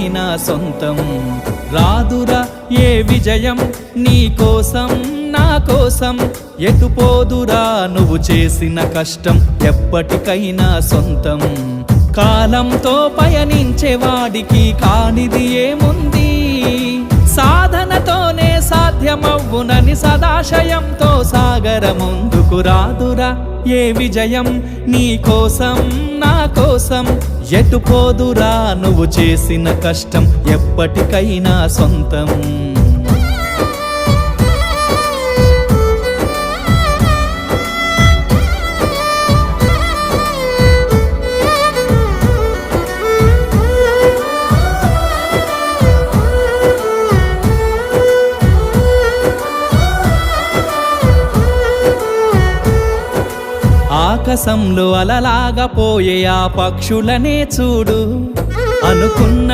నా సొంతం రాదురా ఏ విజయం నీ కోసం నా కోసం ఎటుపోదురా నువ్వు చేసిన కష్టం ఎప్పటికైనా సొంతం కాలంతో పయనించేవాడికి కానిది ఏముంది సాధనతోనే సాధ్యమవ్వునని సదాశయంతో సాగర ముందుకు రాదురా ఏ విజయం నీ కోసం నా కోసం ఎటుపోదురా నువ్వు చేసిన కష్టం ఎప్పటికైనా సొంతం ఆకాశంలో అలలాగా పోయే ఆ పక్షులనే చూడు అనుకున్న